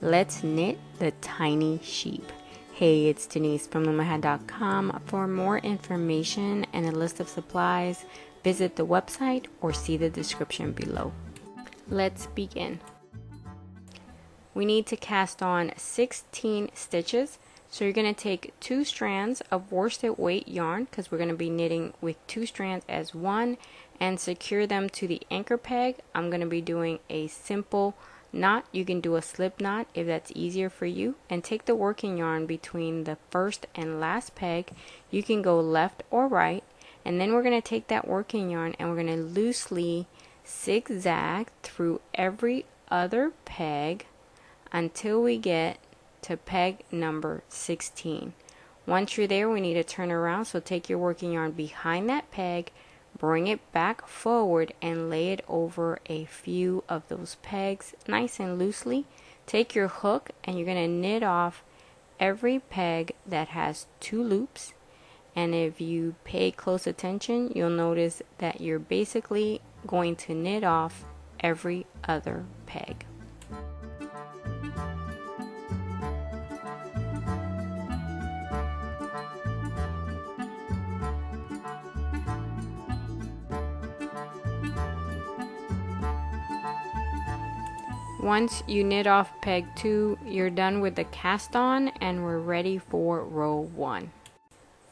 Let's knit the tiny sheep. Hey, it's Denise from loom.com. For more information and a list of supplies, visit the website or see the description below. Let's begin. We need to cast on 16 stitches. So you're going to take 2 strands of worsted weight yarn, because we're going to be knitting with 2 strands as one, and secure them to the anchor peg. I'm going to be doing a simple knot. You can do a slip knot if that's easier for you, and take the working yarn between the first and last peg. You can go left or right, and then we're going to take that working yarn and we're going to loosely zigzag through every other peg until we get to peg number 16. Once you're there, we need to turn around, so take your working yarn behind that peg, bring it back forward and lay it over a few of those pegs nice and loosely. Take your hook and you're going to knit off every peg that has 2 loops, and if you pay close attention, you'll notice that you're basically going to knit off every other peg. Once you knit off peg 2, you're done with the cast on and we're ready for row 1.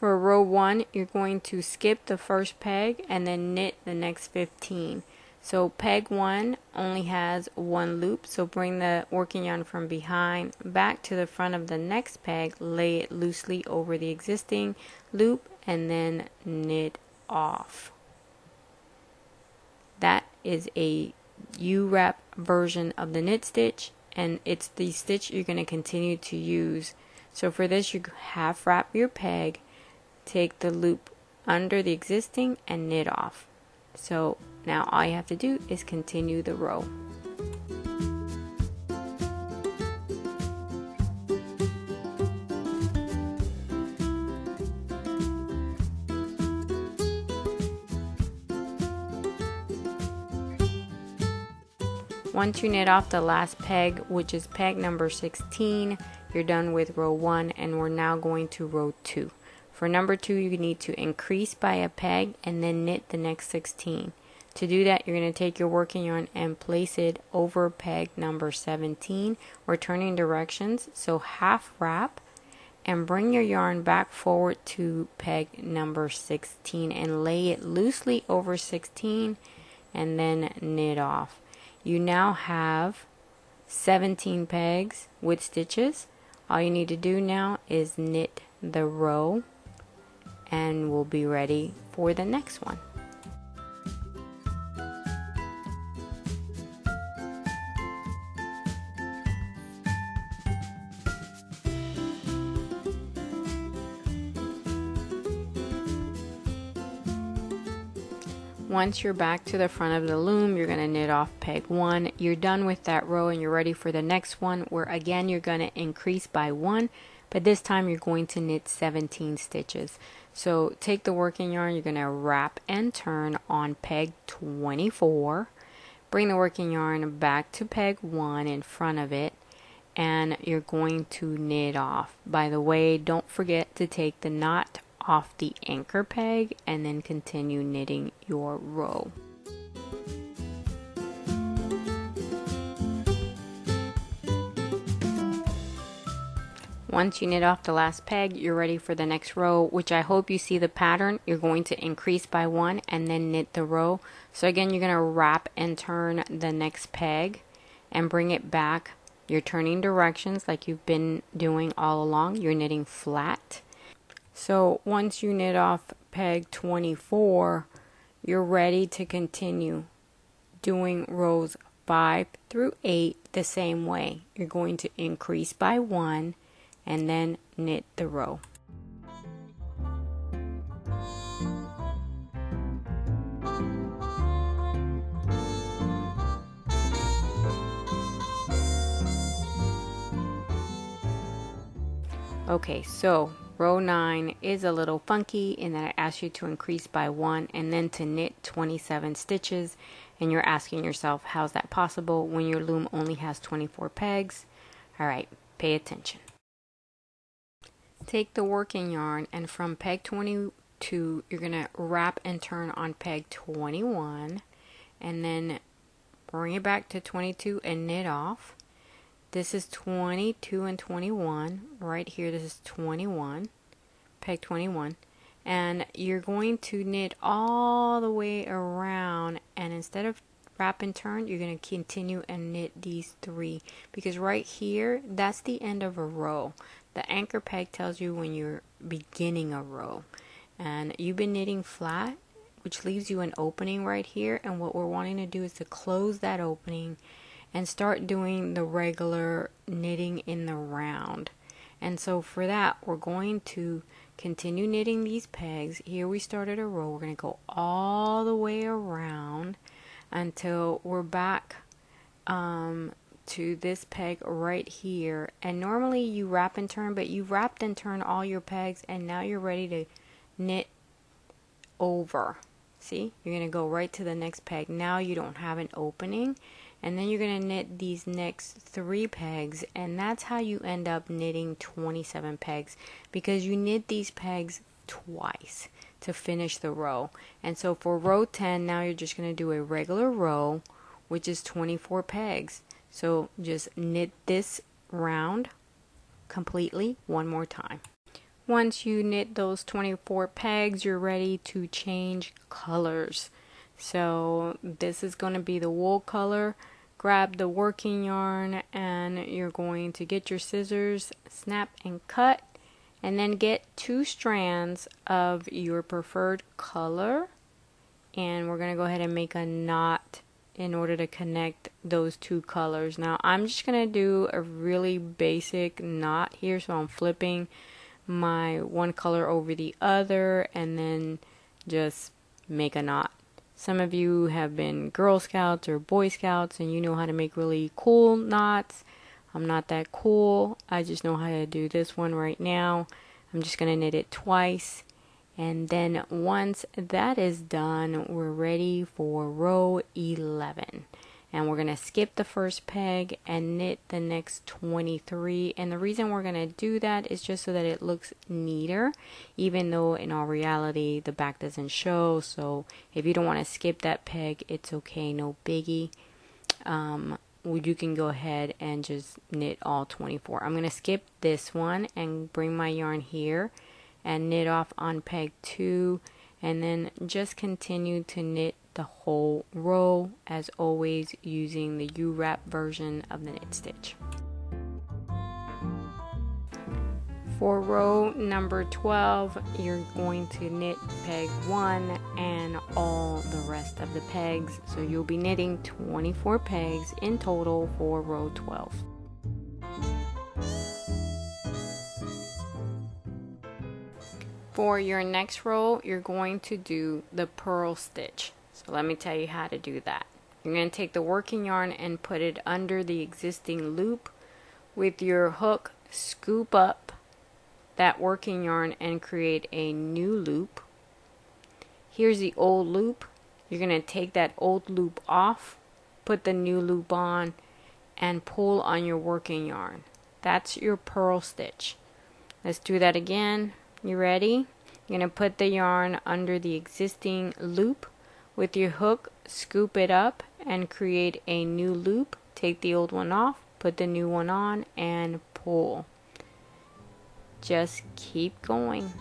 For row 1, you're going to skip the first peg and then knit the next 15. So peg 1 only has 1 loop, so bring the working yarn from behind back to the front of the next peg, lay it loosely over the existing loop, and then knit off. That is a U-wrap version of the knit stitch, and it's the stitch you're going to continue to use. So for this, you half wrap your peg, take the loop under the existing and knit off. So now all you have to do is continue the row. Once you knit off the last peg, which is peg number 16, you're done with row 1, and we're now going to row 2. For number 2, you need to increase by a peg and then knit the next 16. To do that, you're going to take your working yarn and place it over peg number 17. We're turning directions, so half wrap and bring your yarn back forward to peg number 16 and lay it loosely over 16 and then knit off. You now have 17 pegs with stitches. All you need to do now is knit the row and we'll be ready for the next one. Once you're back to the front of the loom, you're going to knit off peg 1. You're done with that row and you're ready for the next one, where again you're going to increase by 1, but this time you're going to knit 17 stitches. So take the working yarn, you're going to wrap and turn on peg 24. Bring the working yarn back to peg 1 in front of it, and you're going to knit off. By the way, don't forget to take the knot off the anchor peg and then continue knitting your row. Once you knit off the last peg, you're ready for the next row, which I hope you see the pattern. You're going to increase by 1 and then knit the row. So again, you're going to wrap and turn the next peg and bring it back. You're turning directions like you've been doing all along. You're knitting flat. So once you knit off peg 24, you're ready to continue doing rows 5 through 8 the same way. You're going to increase by 1 and then knit the row. Okay, so row 9 is a little funky in that I asked you to increase by 1 and then to knit 27 stitches, and you're asking yourself, how's that possible when your loom only has 24 pegs? Alright, pay attention. Take the working yarn, and from peg 22 you're going to wrap and turn on peg 21, and then bring it back to 22 and knit off. This is 22 and 21 right here. This is 21, peg 21, and you're going to knit all the way around, and instead of wrap and turn, you're going to continue and knit these 3, because right here, that's the end of a row. The anchor peg tells you when you're beginning a row, and you've been knitting flat, which leaves you an opening right here, and what we're wanting to do is to close that opening and start doing the regular knitting in the round. And so for that, we're going to continue knitting these pegs. Here we started a row. We're going to go all the way around until we're back to this peg right here. And normally you wrap and turn, but you've wrapped and turned all your pegs, and now you're ready to knit over. See, you're going to go right to the next peg. Now you don't have an opening, and then you're going to knit these next 3 pegs, and that's how you end up knitting 27 pegs, because you knit these pegs twice to finish the row. And so for row 10, now you're just going to do a regular row, which is 24 pegs. So just knit this round completely one more time. Once you knit those 24 pegs, you're ready to change colors. So this is going to be the wool color. Grab the working yarn, and you're going to get your scissors, snap and cut, and then get 2 strands of your preferred color, and we're going to go ahead and make a knot in order to connect those 2 colors. Now I'm just going to do a really basic knot here, so I'm flipping my one color over the other and then just make a knot. Some of you have been Girl Scouts or Boy Scouts and you know how to make really cool knots. I'm not that cool. I just know how to do this one right now. I'm just going to knit it twice, and then once that is done, we're ready for row 11. And we're going to skip the first peg and knit the next 23. And the reason we're going to do that is just so that it looks neater, even though in all reality the back doesn't show. So if you don't want to skip that peg, it's okay, no biggie. You can go ahead and just knit all 24. I'm going to skip this one and bring my yarn here and knit off on peg 2, and then just continue to knit the whole row, as always, using the U-wrap version of the knit stitch. For row number 12, you're going to knit peg 1 and all the rest of the pegs, so you'll be knitting 24 pegs in total for row 12. For your next row, you're going to do the purl stitch. So let me tell you how to do that. You're going to take the working yarn and put it under the existing loop. With your hook, scoop up that working yarn and create a new loop. Here's the old loop. You're going to take that old loop off, put the new loop on, and pull on your working yarn. That's your purl stitch. Let's do that again. You ready? You're going to put the yarn under the existing loop. With your hook, scoop it up and create a new loop. Take the old one off, put the new one on, and pull. Just keep going.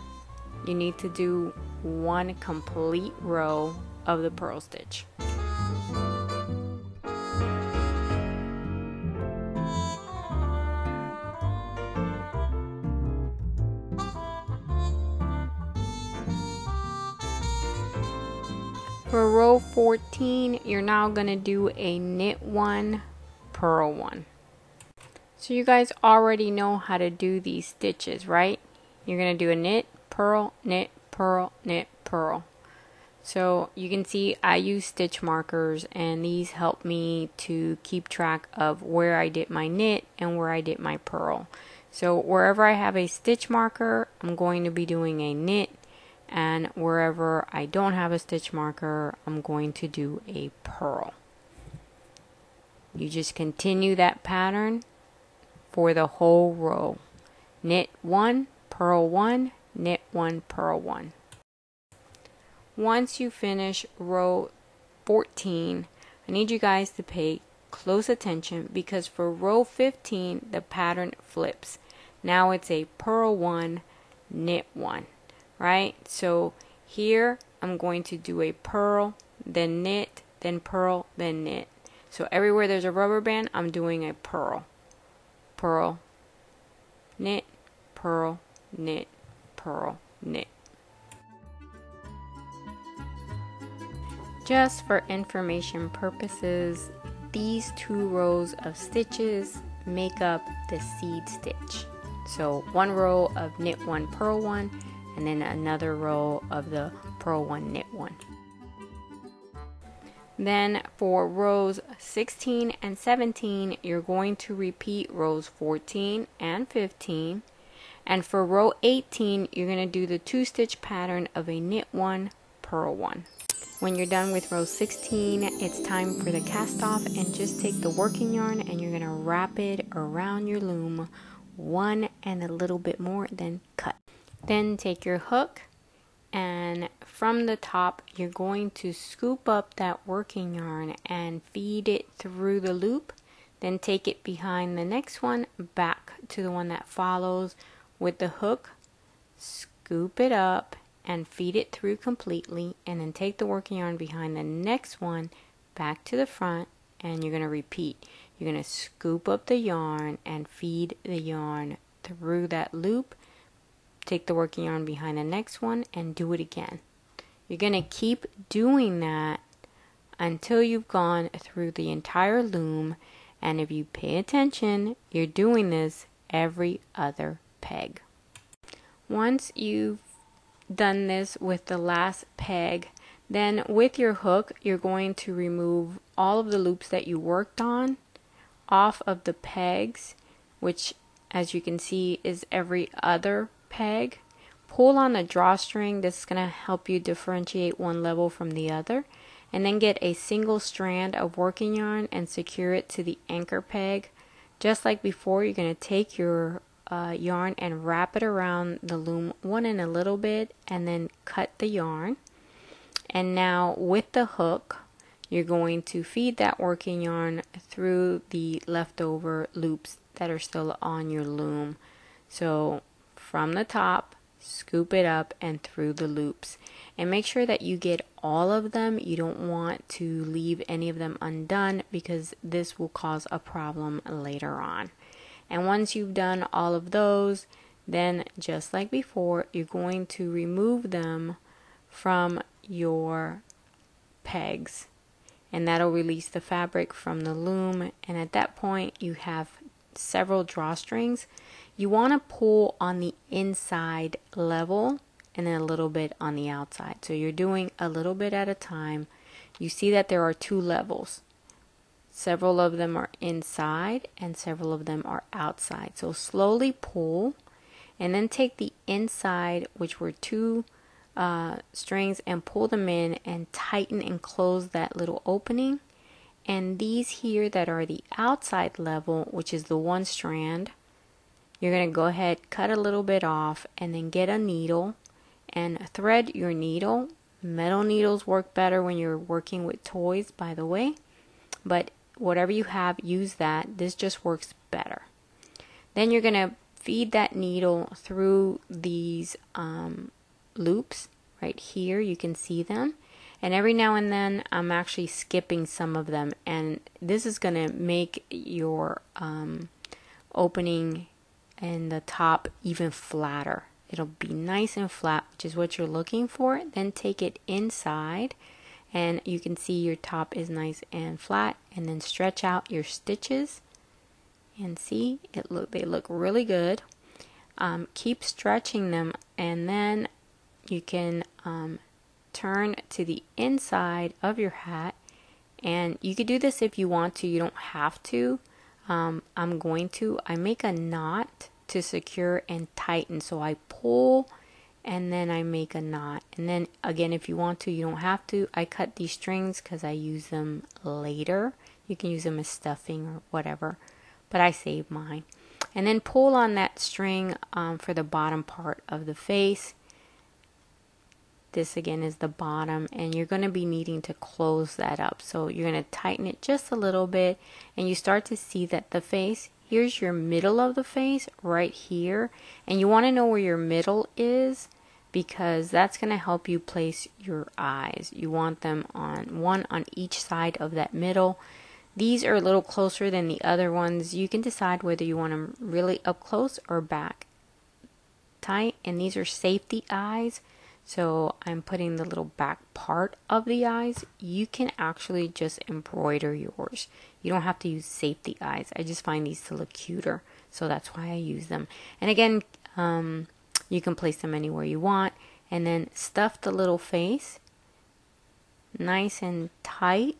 You need to do one complete row of the purl stitch. For row 14, you're now going to do a knit 1, purl 1. So you guys already know how to do these stitches, right? You're going to do a knit, purl, knit, purl, knit, purl. So you can see I use stitch markers, and these help me to keep track of where I did my knit and where I did my purl. So wherever I have a stitch marker, I'm going to be doing a knit. And wherever I don't have a stitch marker, I'm going to do a purl. You just continue that pattern for the whole row. Knit 1, purl 1, knit 1, purl 1. Once you finish row 14, I need you guys to pay close attention because for row 15 the pattern flips. Now it's a purl 1, knit 1, right? So here I'm going to do a purl, then knit, then purl, then knit. So everywhere there's a rubber band, I'm doing a purl, purl, knit, purl, knit, purl, knit. Just for information purposes, these 2 rows of stitches make up the seed stitch. So 1 row of knit 1, purl 1, and then another row of the purl 1, knit 1. Then for rows 16 and 17, you're going to repeat rows 14 and 15. And for row 18, you're going to do the 2-stitch pattern of a knit 1, purl 1. When you're done with row 16, it's time for the cast off, and just take the working yarn and you're going to wrap it around your loom 1 and a little bit more, then cut. Then take your hook, and from the top you're going to scoop up that working yarn and feed it through the loop, then take it behind the next one back to the one that follows with the hook, scoop it up and feed it through completely, and then take the working yarn behind the next one back to the front, and you're going to repeat. You're going to scoop up the yarn and feed the yarn through that loop, take the working yarn behind the next one and do it again. You're going to keep doing that until you've gone through the entire loom, and if you pay attention, you're doing this every other peg. Once you've done this with the last peg, then with your hook you're going to remove all of the loops that you worked on off of the pegs, which as you can see is every other peg. Pull on the drawstring. This is going to help you differentiate one level from the other, and then get a single strand of working yarn and secure it to the anchor peg. Just like before, you're going to take your yarn and wrap it around the loom 1 and a little bit, and then cut the yarn. And now with the hook you're going to feed that working yarn through the leftover loops that are still on your loom. So from the top, scoop it up and through the loops, and make sure that you get all of them. You don't want to leave any of them undone because this will cause a problem later on. And once you've done all of those, then just like before, you're going to remove them from your pegs, and that'll release the fabric from the loom. And at that point you have several drawstrings. You want to pull on the inside level and then a little bit on the outside. So you're doing a little bit at a time. You see that there are 2 levels. Several of them are inside and several of them are outside. So slowly pull, and then take the inside, which were 2 strings, and pull them in and tighten and close that little opening. And these here that are the outside level, which is the 1 strand, you're going to go ahead, cut a little bit off, and then get a needle and thread your needle. Metal needles work better when you're working with toys, by the way, but whatever you have, use that. This just works better. Then you're going to feed that needle through these loops right here. You can see them, and every now and then I'm actually skipping some of them, and this is going to make your opening in the top even flatter. It'll be nice and flat, which is what you're looking for. Then take it inside, and you can see your top is nice and flat, and then stretch out your stitches and see they look really good. Keep stretching them, and then you can turn to the inside of your hat, and you could do this if you want to. You don't have to. I'm going to. I make a knot to secure and tighten, so I pull and then I make a knot, and then again if you want to, you don't have to. I cut these strings because I use them later. You can use them as stuffing or whatever, but I save mine. and then pull on that string for the bottom part of the face. This again is the bottom, and you're going to be needing to close that up. So you're going to tighten it just a little bit, and you start to see that the face, here's your middle of the face right here, and you want to know where your middle is because that's going to help you place your eyes. You want them on one on each side of that middle. These are a little closer than the other ones. You can decide whether you want them really up close or back tight, and these are safety eyes. So I'm putting the little back part of the eyes. You can actually just embroider yours. You don't have to use safety eyes. I just find these to look cuter, so that's why I use them. And again, you can place them anywhere you want, and then stuff the little face nice and tight.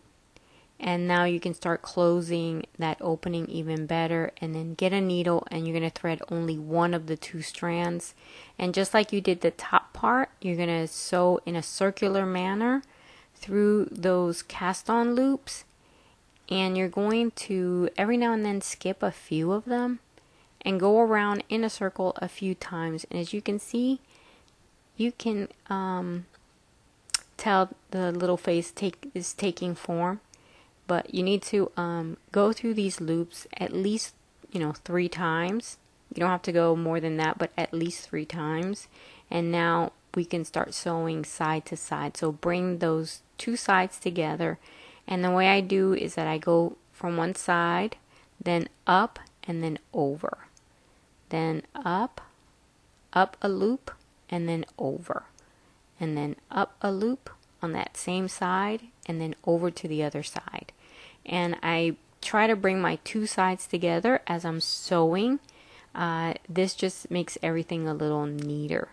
And now you can start closing that opening even better, and then get a needle, and you're going to thread only one of the two strands. And just like you did the top part, you're going to sew in a circular manner through those cast on loops, and you're going to every now and then skip a few of them and go around in a circle a few times. And as you can see, you can tell the little face is taking form. But you need to go through these loops at least, 3 times. You don't have to go more than that, but at least 3 times. And now we can start sewing side to side. So bring those two sides together. And the way I do is that I go from one side, then up, and then over. Then up a loop, and then over. And then up a loop on that same side, and then over to the other side. And I try to bring my two sides together as I'm sewing. This just makes everything a little neater.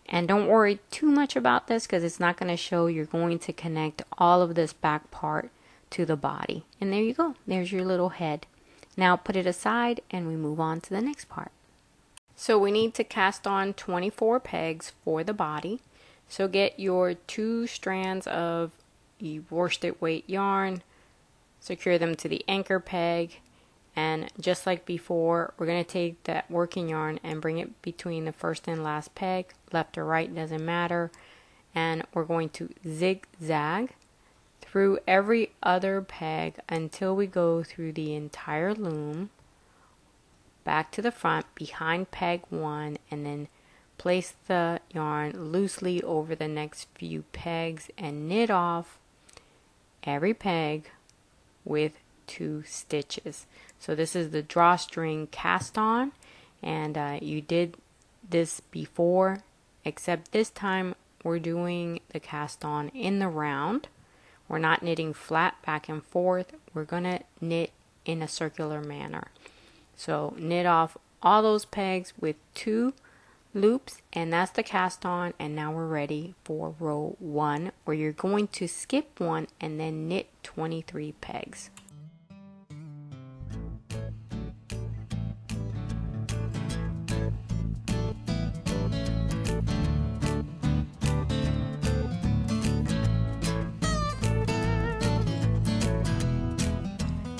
And don't worry too much about this because it's not going to show. You're going to connect all of this back part to the body. And there you go. There's your little head. Now put it aside and we move on to the next part. So we need to cast on 24 pegs for the body. So get your 2 strands of worsted weight yarn, secure them to the anchor peg, and just like before, we're going to take that working yarn and bring it between the first and last peg, left or right, doesn't matter, and we're going to zigzag through every other peg until we go through the entire loom, back to the front behind peg 1, and then place the yarn loosely over the next few pegs and knit off every peg with 2 stitches. So this is the drawstring cast on, and you did this before, except this time we're doing the cast on in the round. We're not knitting flat back and forth. We're gonna knit in a circular manner. So knit off all those pegs with 2 loops, and that's the cast on. And now we're ready for row 1, where you're going to skip 1 and then knit 23 pegs.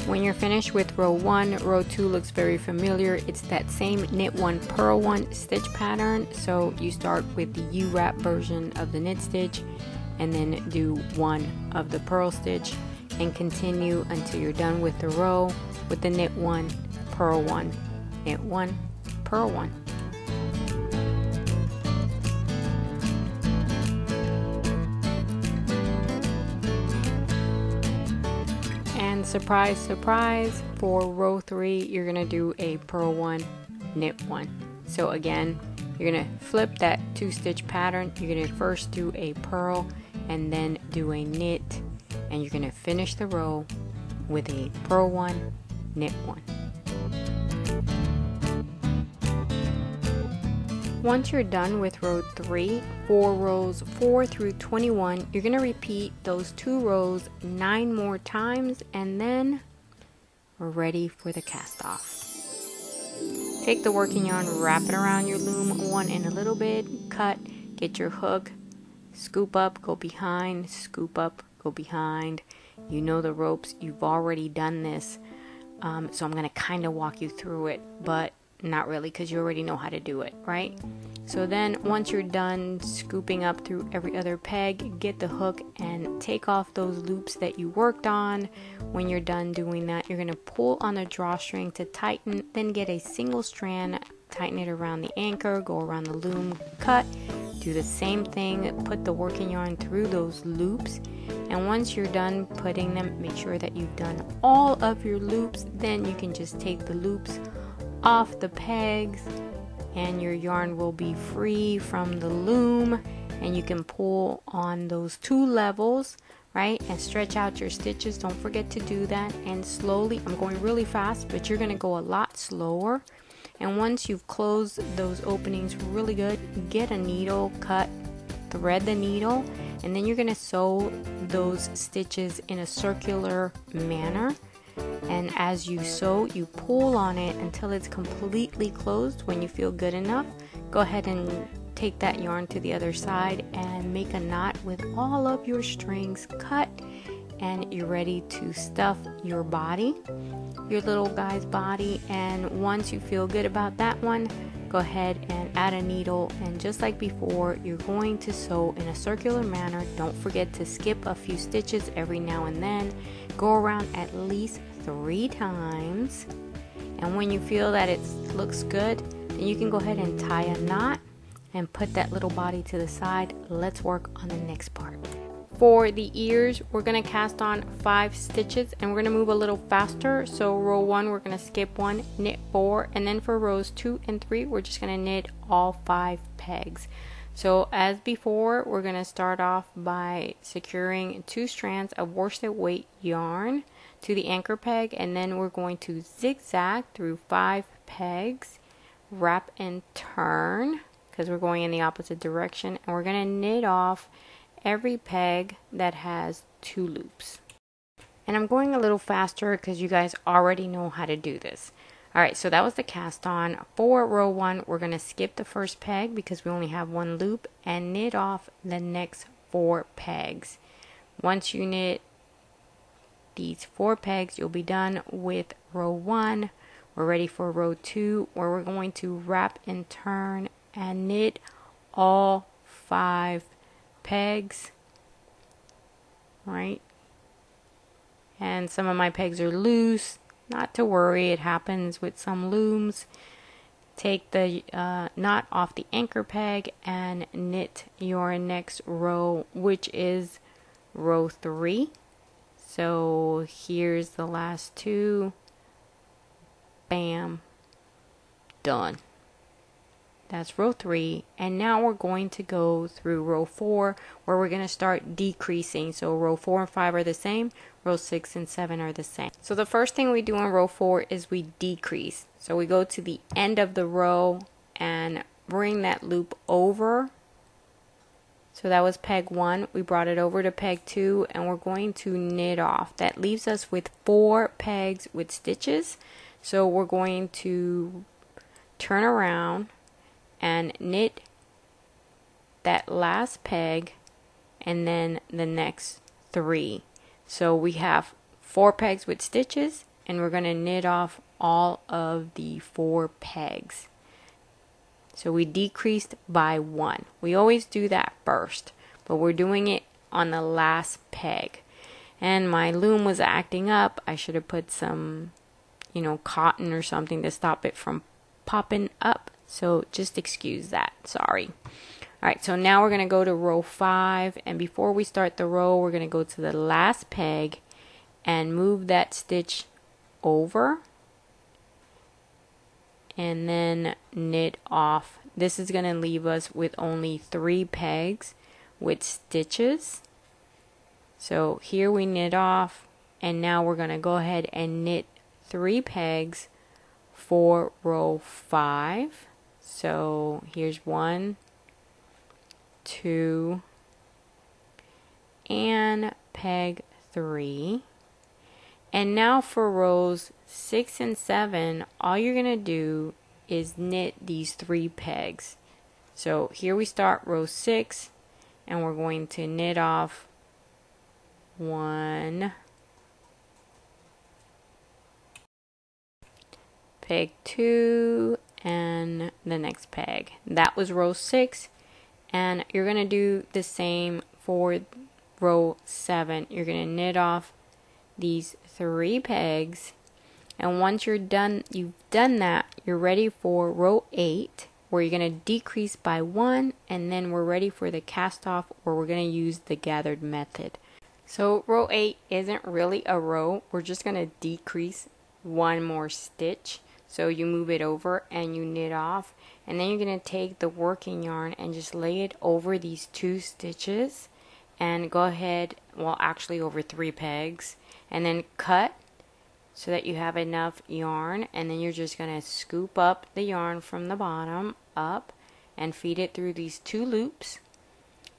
When you're finished with row 1, row 2 looks very familiar. It's that same knit 1, purl 1 stitch pattern. So you start with the U-wrap version of the knit stitch and then do 1 of the purl stitch and continue until you're done with the row with the knit 1, purl 1, knit 1, purl 1. Surprise, surprise, for row 3 you're gonna do a purl 1, knit 1. So again, you're gonna flip that 2-stitch pattern. You're gonna first do a purl and then do a knit, and you're gonna finish the row with a purl 1, knit 1. Once you're done with row 3, for rows 4 through 21, you're going to repeat those 2 rows 9 more times, and then we're ready for the cast off. Take the working yarn, wrap it around your loom one end a little bit, cut, get your hook, scoop up, go behind, scoop up, go behind. You know the ropes, you've already done this, so I'm going to kind of walk you through it, but not really, because you already know how to do it, right? So then once you're done scooping up through every other peg, get the hook and take off those loops that you worked on. When you're done doing that, you're going to pull on the drawstring to tighten, then get a single strand, tighten it around the anchor, go around the loom, cut, do the same thing, put the working yarn through those loops. And once you're done putting them, make sure that you've done all of your loops. Then you can just take the loops off the pegs and your yarn will be free from the loom, and you can pull on those two levels, right, and stretch out your stitches. Don't forget to do that. And slowly, I'm going really fast, but you're going to go a lot slower. And once you've closed those openings really good, get a needle, cut, thread the needle, and then you're going to sew those stitches in a circular manner. And as you sew, you pull on it until it's completely closed. When you feel good enough, go ahead and take that yarn to the other side and make a knot with all of your strings cut, and you're ready to stuff your body, your little guy's body. And once you feel good about that one, go ahead and add a needle, and just like before, you're going to sew in a circular manner. Don't forget to skip a few stitches every now and then. Go around at least 3 times, and when you feel that it looks good, then you can go ahead and tie a knot and put that little body to the side. Let's work on the next part. For the ears, we're going to cast on 5 stitches, and we're going to move a little faster. So row 1, we're going to skip 1, knit 4, and then for rows 2 and 3, we're just going to knit all 5 pegs. So as before, we're going to start off by securing 2 strands of worsted weight yarn to the anchor peg, and then we're going to zigzag through 5 pegs, wrap and turn, because we're going in the opposite direction, and we're going to knit off every peg that has 2 loops. And I'm going a little faster because you guys already know how to do this. Alright, so that was the cast on. For row 1, we're going to skip the first peg because we only have 1 loop, and knit off the next 4 pegs. Once you knit these 4 pegs, you'll be done with row 1. We're ready for row 2, where we're going to wrap and turn and knit all 5 pegs, right? And some of my pegs are loose. Not to worry, it happens with some looms. Take the knot off the anchor peg and knit your next row, which is row 3. So here's the last 2. Bam, done. That's row 3, and now we're going to go through row 4, where we're going to start decreasing. So row 4 and 5 are the same, row 6 and 7 are the same. So the first thing we do in row 4 is we decrease. So we go to the end of the row and bring that loop over. So that was peg 1, we brought it over to peg 2, and we're going to knit off. That leaves us with 4 pegs with stitches. So we're going to turn around and knit that last peg and then the next 3. So we have 4 pegs with stitches, and we're going to knit off all of the 4 pegs. So we decreased by 1. We always do that first, but we're doing it on the last peg. And my loom was acting up. I should have put some, cotton or something to stop it from popping up. So just excuse that. Sorry. Alright, so now we're going to go to row 5. And before we start the row, we're going to go to the last peg and move that stitch over. And then knit off. This is going to leave us with only 3 pegs with stitches. So here we knit off, and now we're going to go ahead and knit 3 pegs for row 5. So here's 1, 2, and peg 3. And now for rows 6 and 7, all you're going to do is knit these 3 pegs. So here we start row 6, and we're going to knit off 1, peg 2, the next peg. That was row 6, and you're going to do the same for row 7. You're going to knit off these 3 pegs, and once you've done that, you're ready for row 8, where you're going to decrease by 1, and then we're ready for the cast off, where we're going to use the gathered method. So row 8 isn't really a row, we're just going to decrease 1 more stitch. So you move it over and you knit off, and then you're going to take the working yarn and just lay it over these 2 stitches, and go ahead, well actually over 3 pegs, and then cut so that you have enough yarn, and then you're just going to scoop up the yarn from the bottom up and feed it through these 2 loops,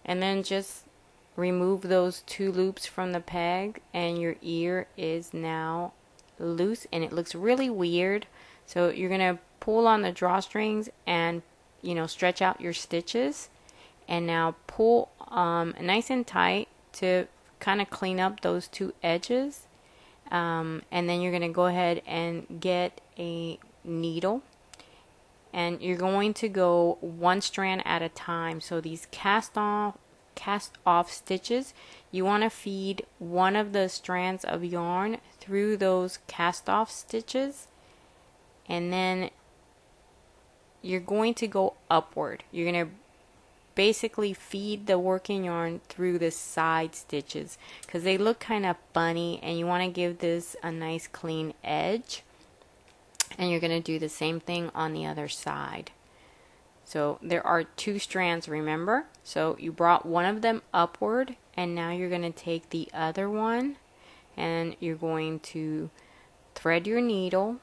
and then just remove those 2 loops from the peg, and your ear is now loose, and it looks really weird. So you're going to pull on the drawstrings and stretch out your stitches, and now pull nice and tight to kind of clean up those 2 edges, and then you're going to go ahead and get a needle, and you're going to go 1 strand at a time. So these cast off stitches, you want to feed one of the strands of yarn through those cast off stitches, and then you're going to go upward. You're going to basically feed the working yarn through the side stitches because they look kind of funny, and you want to give this a nice clean edge. And you're going to do the same thing on the other side. So there are 2 strands, remember? So you brought one of them upward, and now you're going to take the other one, and you're going to thread your needle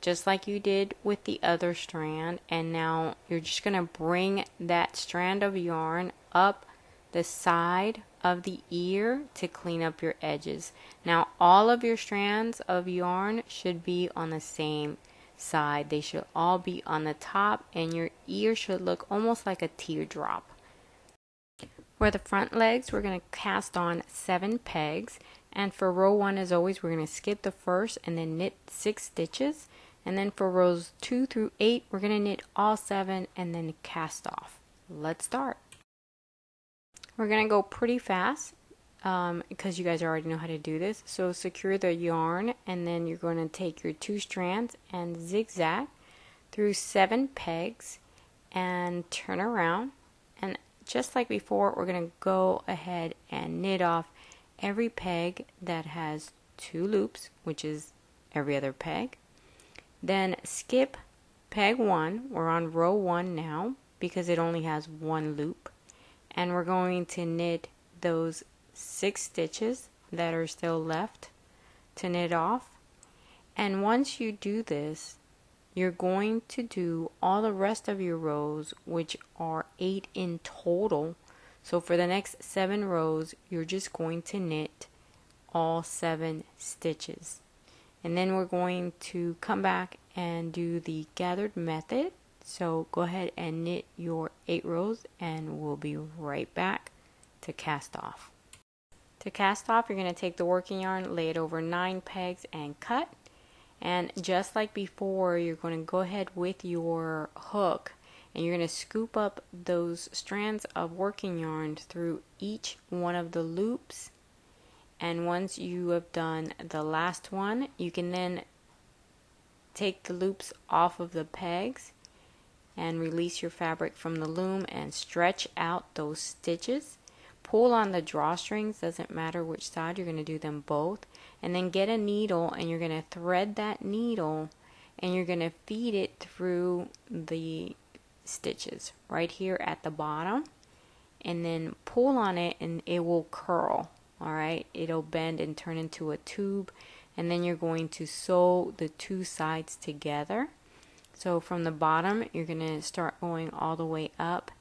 just like you did with the other strand, and now you're just going to bring that strand of yarn up the side of the ear to clean up your edges. Now all of your strands of yarn should be on the same side. They should all be on the top, and your ear should look almost like a teardrop. For the front legs, we're going to cast on 7 pegs, and for row 1, as always, we're going to skip the first and then knit 6 stitches, and then for rows 2 through 8, we're going to knit all 7 and then cast off. Let's start. We're going to go pretty fast because you guys already know how to do this. So secure the yarn, and then you're going to take your 2 strands and zigzag through 7 pegs and turn around, and just like before, we're going to go ahead and knit off every peg that has 2 loops, which is every other peg. Then skip peg 1, we're on row 1 now because it only has 1 loop, and we're going to knit those 6 stitches that are still left to knit off. And once you do this, you're going to do all the rest of your rows, which are 8 in total. So for the next 7 rows, you're just going to knit all 7 stitches. And then we're going to come back and do the gathered method. So go ahead and knit your 8 rows, and we'll be right back to cast off. To cast off, you're going to take the working yarn, lay it over 9 pegs and cut. And just like before, you're going to go ahead with your hook, and you're going to scoop up those strands of working yarn through each one of the loops. And once you have done the last one, you can then take the loops off of the pegs and release your fabric from the loom and stretch out those stitches. Pull on the drawstrings, doesn't matter which side, you're going to do them both. And then get a needle, and you're going to thread that needle, and you're going to feed it through the stitches right here at the bottom, and then pull on it and it will curl. Alright, it'll bend and turn into a tube, and then you're going to sew the 2 sides together. So from the bottom, you're going to start going all the way up,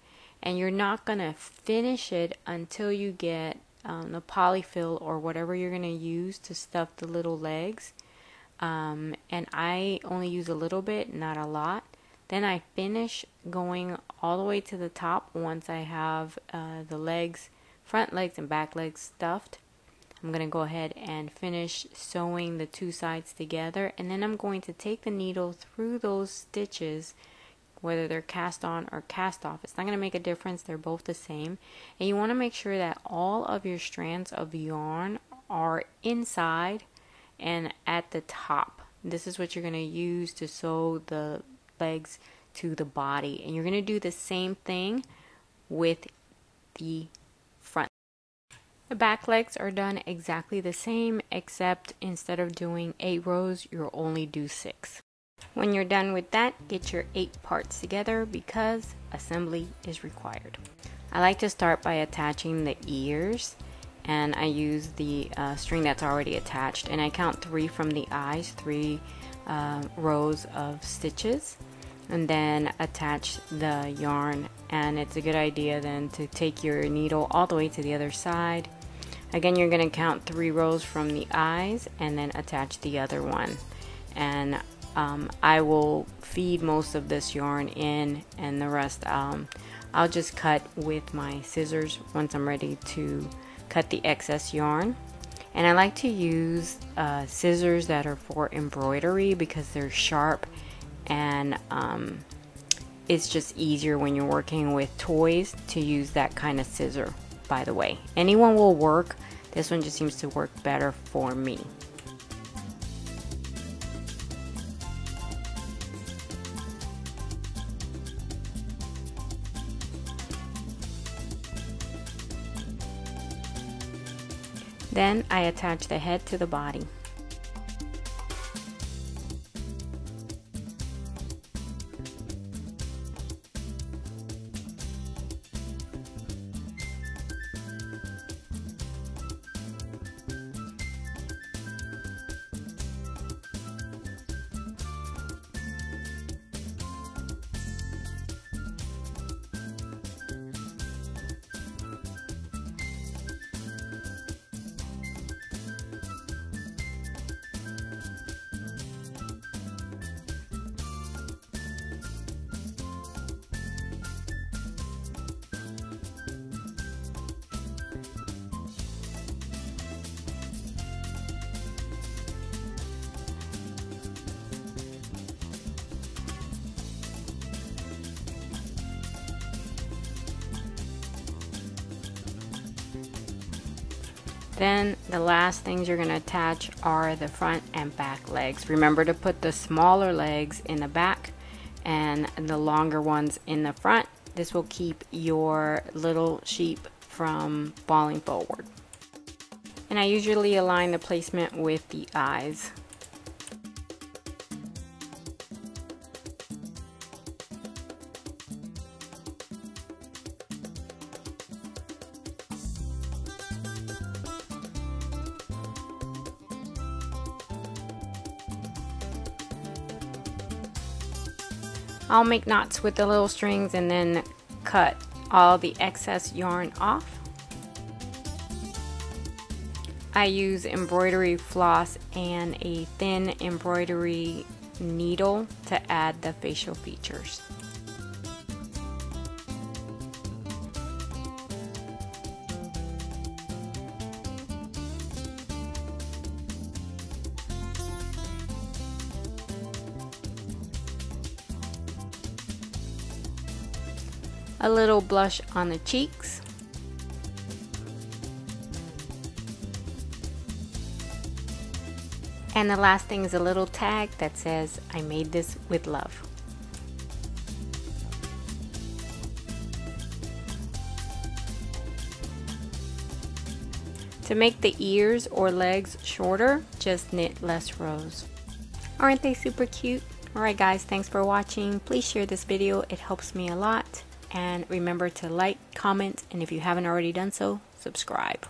and you're not going to finish it until you get the polyfill or whatever you're going to use to stuff the little legs. And I only use a little bit, not a lot. Then I finish going all the way to the top once I have the legs, front legs and back legs stuffed. I'm going to go ahead and finish sewing the 2 sides together, and then I'm going to take the needle through those stitches, whether they're cast on or cast off. It's not going to make a difference. They're both the same. And you want to make sure that all of your strands of yarn are inside and at the top. This is what you're going to use to sew the legs to the body. And you're going to do the same thing with the front. The back legs are done exactly the same, except instead of doing 8 rows, you'll only do 6. When you're done with that, get your 8 parts together because assembly is required. I like to start by attaching the ears, and I use the string that's already attached, and I count 3 from the eyes, 3 rows of stitches, and then attach the yarn. And it's a good idea then to take your needle all the way to the other side. Again, you're going to count 3 rows from the eyes and then attach the other one. And I will feed most of this yarn in, and the rest I'll just cut with my scissors once I'm ready to cut the excess yarn. And I like to use scissors that are for embroidery because they're sharp, and it's just easier when you're working with toys to use that kind of scissor. By the way, anyone will work. This one just seems to work better for me. Then I attach the head to the body. Then the last things you're going to attach are the front and back legs. Remember to put the smaller legs in the back and the longer ones in the front. This will keep your little sheep from falling forward. And I usually align the placement with the eyes. I'll make knots with the little strings and then cut all the excess yarn off. I use embroidery floss and a thin embroidery needle to add the facial features. A little blush on the cheeks. And the last thing is a little tag that says, "I made this with love." To make the ears or legs shorter, just knit less rows. Aren't they super cute? Alright guys, thanks for watching. Please share this video, it helps me a lot. And remember to like, comment, and if you haven't already done so, subscribe.